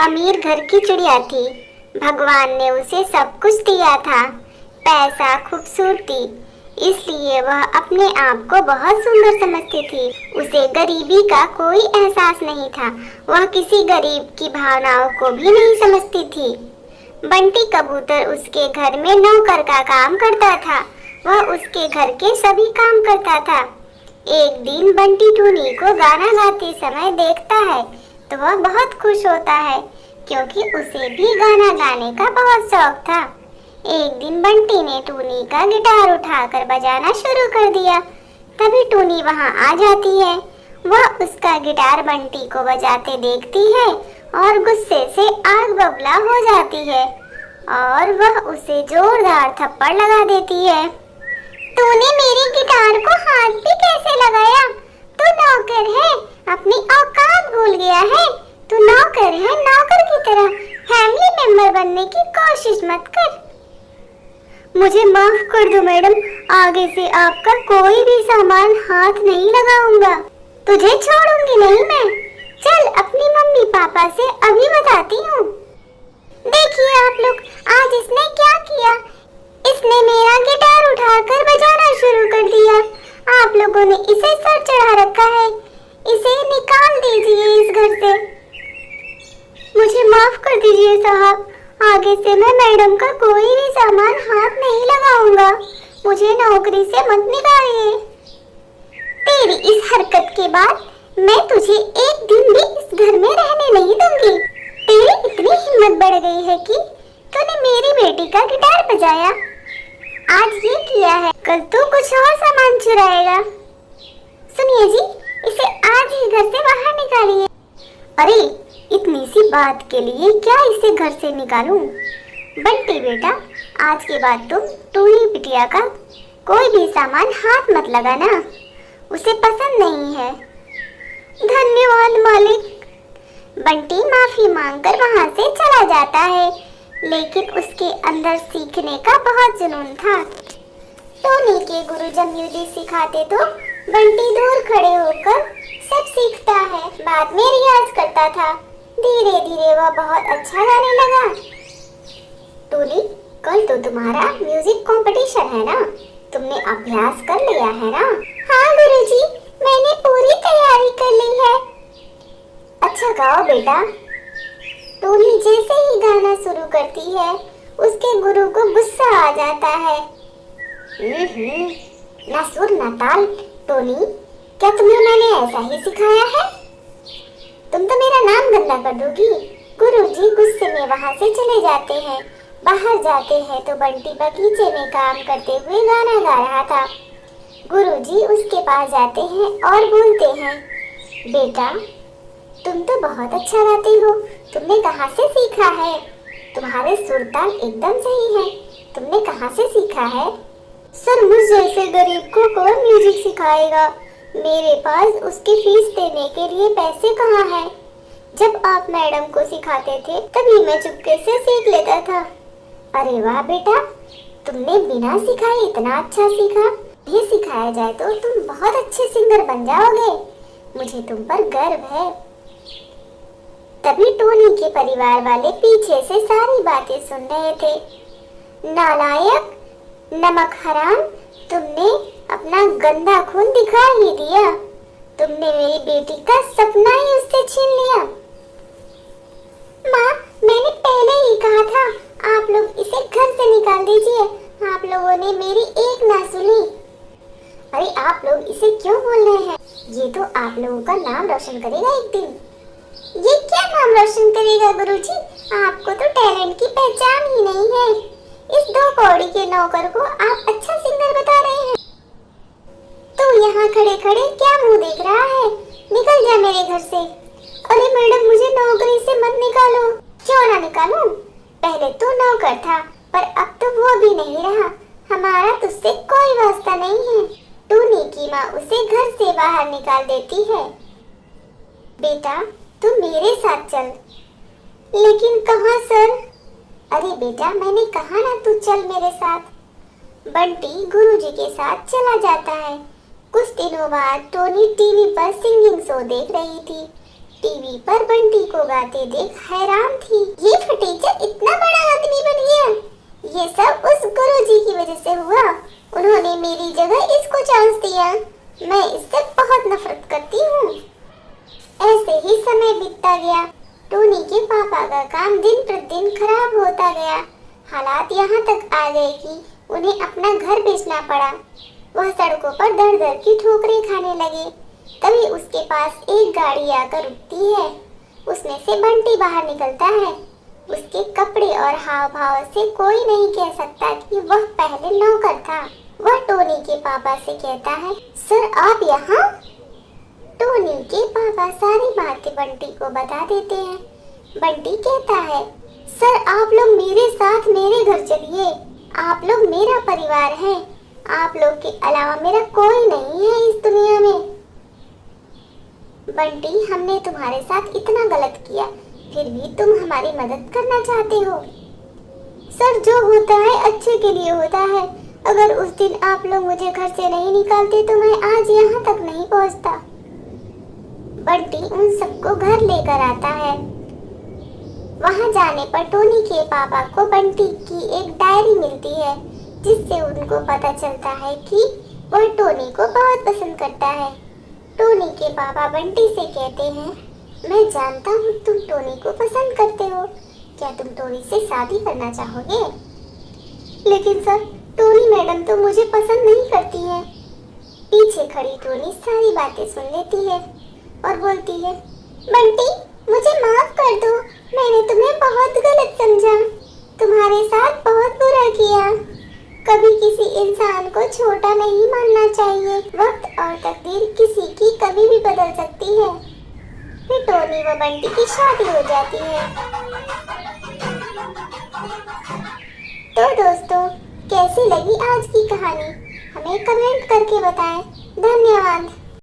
अमीर घर की चिड़िया थी। भगवान ने उसे सब कुछ दिया था, पैसा, खूबसूरती, इसलिए वह अपने आप को बहुत सुंदर समझती थी। उसे गरीबी का कोई एहसास नहीं था। वह किसी गरीब की भावनाओं को भी नहीं समझती थी। बंटी कबूतर उसके घर में नौकर का काम करता था। वह उसके घर के सभी काम करता था। एक दिन बंटी टूनी को गाना गाते समय देखता है तो वह बहुत खुश होता है, क्योंकि उसे भी गाना गाने का बहुत शौक था। एक दिन बंटी ने टूनी का गिटार उठाकर बजाना शुरू कर दिया। तभी टूनी वहां आ जाती है। वह उसका गिटार बंटी को बजाते देखती है और गुस्से से आग बबूला हो जाती है और वह उसे जोरदार थप्पड़ लगा देती है। तूने मेरे गिटार को हाथ भी कैसे लगाया? तू नौकर है, अपनी औकात भूल गया है। तू नौकर है, नौकर की तरह फैमिली मेंबर बनने की कोशिश मत कर। मुझे माफ कर दो मैडम, आगे से आपका कोई भी सामान हाथ नहीं लगाऊंगा। तुझे छोड़ूंगी नहीं मैं। चल अपनी मम्मी पापा से अभी बताती हूँ। देखिए आप लोग, आज इसने क्या किया। इसने मेरा गिटार उठाकर बजाना शुरू कर दिया। आप लोगों ने इसे सर चढ़ा रखा है। इसे निकाल दीजिए इस घर से। मुझे माफ कर दीजिए साहब, आगे से मैं मैडम का कोई भी सामान हाथ नहीं लगाऊंगा। मुझे नौकरी से मत निकालिए। तेरी इस हरकत के बाद मैं तुझे एक दिन भी इस घर में रहने नहीं दूंगी। तेरी इतनी हिम्मत बढ़ गई है कि तूने मेरी बेटी का गिटार बजाया। आज ये किया है, कल तू कुछ और सामान चुराएगा। सुनिए जी, इसे आज ही घर से बाहर निकालिए। अरे इतनी सी बात के लिए क्या इसे घर से निकालूं? बंटी बेटा, आज के बाद तुम टूनी बिटिया का कोई भी सामान हाथ मत लगाना, उसे पसंद नहीं है। धन्यवाद मालिक। बंटी माफी मांगकर वहां से चला जाता है, लेकिन उसके अंदर सीखने का बहुत जुनून था। टोनी के गुरु जब म्यूजिक सिखाते तो बंटी दूर खड़े होकर सब सीखता है। बाद में रियाज करता था। धीरे धीरे वह बहुत अच्छा गाने लगा। टोनी, कल तो तुम्हारा म्यूजिक कंपटीशन है ना? तुमने अभ्यास कर लिया है ना? हाँ गुरुजी, मैंने पूरी तैयारी कर ली है। अच्छा गाओ बेटा। टोनी जैसे ही गाना शुरू करती है, उसके गुरु को गुस्सा आ जाता है। ना सुर ना ताल। टोनी, क्या तुम्हें मैंने ऐसा ही सिखाया है? तुम तो मेरा नाम गंदा कर दोगी। गुरुजी गुस्से में वहां से चले जाते हैं। बाहर जाते हैं तो बंटी बगीचे में काम करते हुए गाना गा रहा था। गुरुजी उसके पास जाते हैं और बोलते हैं, बेटा तुम तो बहुत अच्छा गाती हो, तुमने कहाँ से सीखा है? तुम्हारे सुर ताल एकदम सही है, तुमने कहाँ से सीखा है? सर, मुझ जैसे गरीब को कौन म्यूजिक सिखाएगा? मेरे पास उसकी फीस देने के लिए पैसे कहाँ हैं? जब आप मैडम को सिखाते थे तभी मैं चुपके से सीख लेता था। अरे वाह बेटा, तुमने बिना सिखाए इतना अच्छा सीखा। ये सिखाया जाए तो तुम बहुत अच्छे सिंगर बन जाओगे। मुझे तुम पर गर्व है। तभी टोनी के परिवार वाले पीछे से सारी बातें सुन रहे थे। नालायक, नमक हराम, तुमने अपना गंदा खून दिखा ही दिया। तुमने मेरी बेटी का सपना ही उससे छीन लिया। माँ, मैंने पहले ही कहा था, आप लोग इसे घर से निकाल दीजिए। आप लोगों ने मेरी एक ना सुनी। अरे आप लोग इसे क्यों बोल रहे हैं? ये तो आप लोगों का नाम रोशन करेगा एक दिन। ये क्या नाम रोशन करेगा गुरुजी? आपको तो टैलेंट की पहचान ही नहीं है। इस 2 कौड़ी के नौकर को आप अच्छा सिंगर बता रहे हैं। तू यहाँ खड़े खड़े क्या मुंह देख रहा है? निकल जा मेरे घर से। अरे मैडम, मुझे नौकरी से मत निकालो। क्यों ना निकालूं? पहले तू नौकर था, पर अब तो वो भी नहीं रहा। हमारा तुझसे कोई वास्ता नहीं है। टूनी की माँ उसे घर से बाहर निकाल देती है। बेटा तू मेरे साथ चल। लेकिन कहाँ सर? अरे बेटा, मैंने कहा ना तू चल मेरे साथ। बंटी गुरुजी के साथ चला जाता है। कुछ दिनों बाद टोनी टीवी पर सिंगिंग शो देख रही थी। टीवी पर बंटी को गाते देख हैरान थी। ये फटीचा इतना बड़ा आदमी बन गया। ये सब उस गुरुजी की वजह से हुआ। उन्होंने मेरी जगह इसको चांस दिया। मैं इससे बहुत नफरत करती हूँ। ऐसे ही समय बीतता गया। टोनी के पापा का काम दिन प्रतिदिन खराब होता गया। हालात यहाँ तक आ गए कि उन्हें अपना घर बेचना पड़ा। वह सड़कों पर दर दर की ठोकरें खाने लगे। तभी उसके पास एक गाड़ी आकर रुकती है। उसमें से बंटी बाहर निकलता है। उसके कपड़े और हाव भाव से कोई नहीं कह सकता कि वह पहले नौकर था। वह टोनी के पापा से कहता है, सर आप यहाँ? टोनी के पापा सारी बातें बंटी को बता देते हैं। बंटी कहता है, सर आप लोग मेरे साथ मेरे घर चलिए। आप लोग मेरा परिवार हैं। आप लोग के अलावा मेरा कोई नहीं है इस दुनिया में। बंटी, हमने तुम्हारे साथ इतना गलत किया, फिर भी तुम हमारी मदद करना चाहते हो। सर जो होता है अच्छे के लिए होता है। अगर उस दिन आप लोग मुझे घर से नहीं निकालते तो मैं आज यहाँ तक नहीं पहुँचता। बंटी उन सबको घर लेकर आता है। वहाँ जाने पर टोनी के पापा को बंटी की एक डायरी मिलती है, जिससे उनको पता चलता है कि वह टोनी को बहुत पसंद करता है। टोनी के पापा बंटी से कहते हैं, मैं जानता हूँ तुम टोनी को पसंद करते हो। क्या तुम टोनी से शादी करना चाहोगे? लेकिन सर, टोनी मैडम तो मुझे पसंद नहीं करती है। पीछे खड़ी टोनी सारी बातें सुन लेती है और बोलती है, बंटी मुझे माफ कर दो। मैंने तुम्हें बहुत गलत समझा। तुम्हारे साथ बहुत बुरा किया। कभी किसी इंसान को छोटा नहीं मानना चाहिए। वक्त और तकदीर किसी की कभी भी बदल सकती है। फिर टोनी व बंटी की शादी हो जाती है। तो दोस्तों, कैसी लगी आज की कहानी? हमें कमेंट करके बताएं। धन्यवाद।